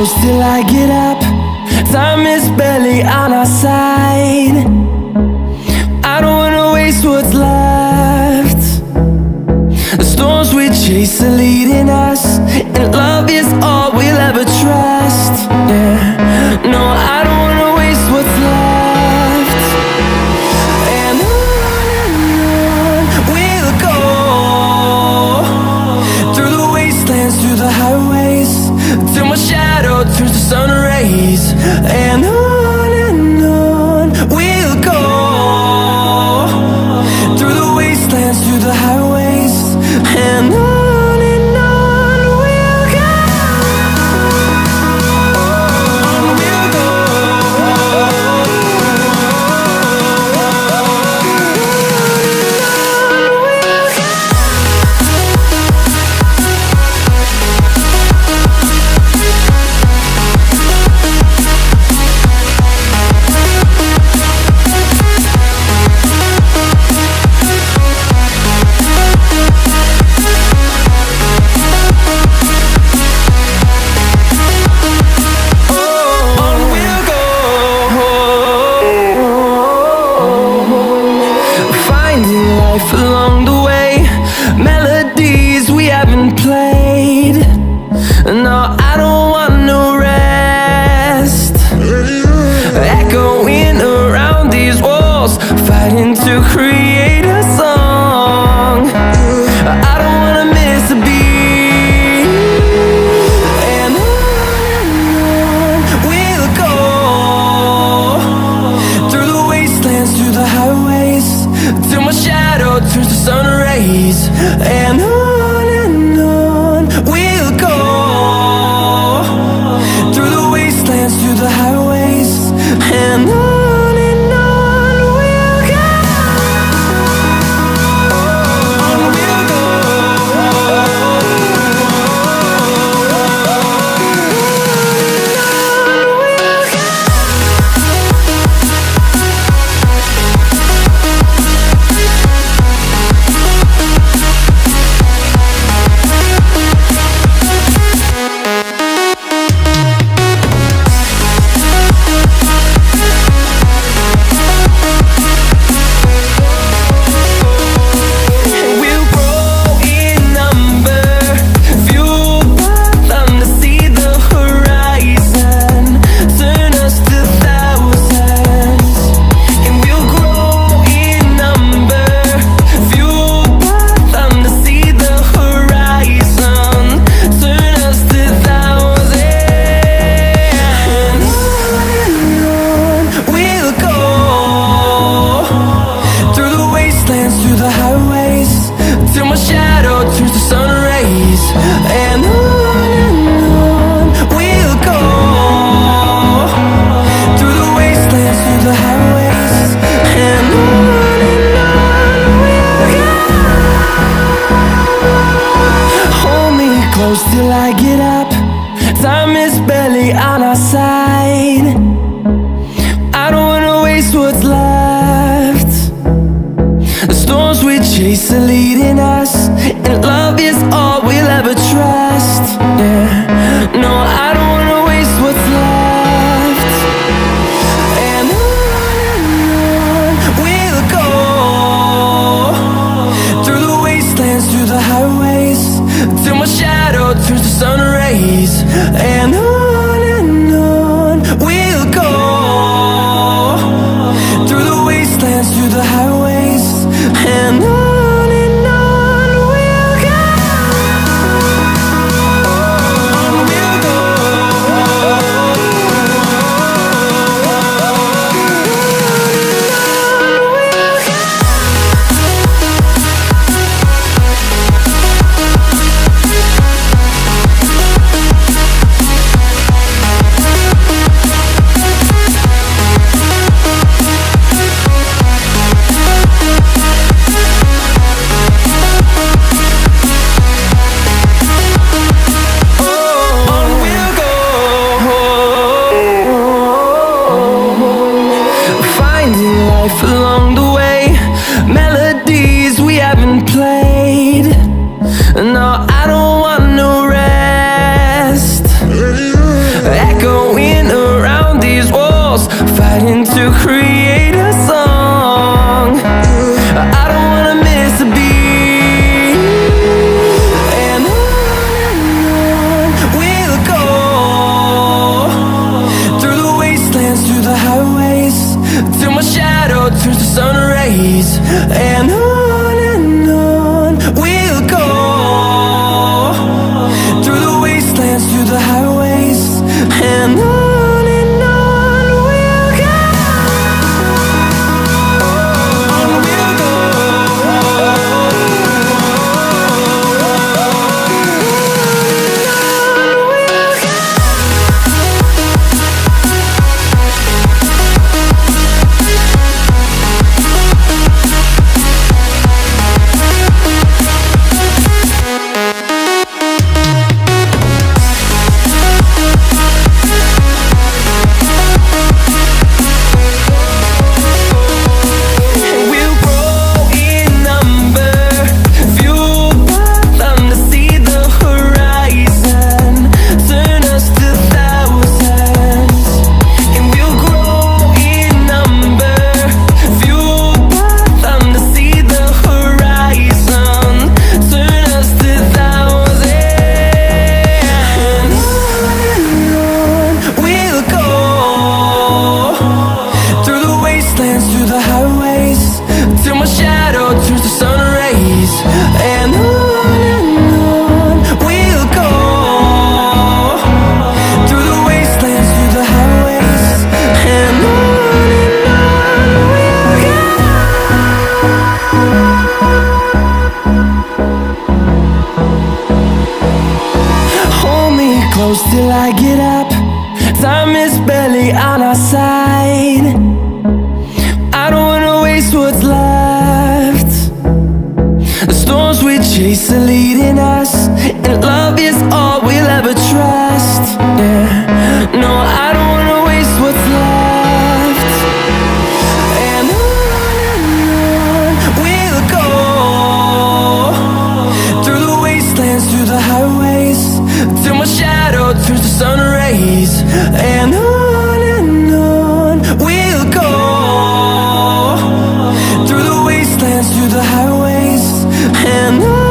close till I get up. Time is barely on our side. I don't wanna waste what's left. The storms we chase are leading us, and love is all we'll ever trust. Yeah, no, I don't wanna waste what's left. And on we'll go, through the wastelands, through the highways, till my shadow turns to sun rays. And on we'll go, through the wastelands, through the highways, and on we'll go. On we'll go. Along the way, melodies we haven't played. No, I don't want no rest. Echoing around these walls, fighting to create a song. I don't wanna miss a beat. And on we'll go, through the wastelands, through the highways, till my shadow turns to sun rays. And on we'll go, through the wastelands, through the highways, and on we'll go. On we'll go. Through the highways, till my shadow turns to sun rays. And on we'll go, through the wastelands, through the highways, and on we'll go. Hold me close till I get up. Time is barely on our side. I don't wanna waste what's left. The storms we chase are leading us, and love is all we'll ever trust. Yeah, no, I don't wanna waste what's left. And on we'll go, through the wastelands, through the highways, till my shadow turns to sun rays. And on we'll go, through the wastelands, through the highways, and on we'll go. On we'll go. and on we'll go, through the wastelands, through the highways, and on we'll go, on we'll go. Through the highways, till my shadow turns to sun rays, and on we'll go, through the wastelands, through the highways, and on we'll go. Hold me close till I get up. Time is barely on our side. I don't wanna waste what's left. The storms we chase are leading us, and love is all we'll ever trust. Yeah, no, I don't wanna waste what's left. And on we'll go, through the wastelands, through the highways, till my shadow turns to sun rays, and on we'll go, through the wastelands, through the highways, and on.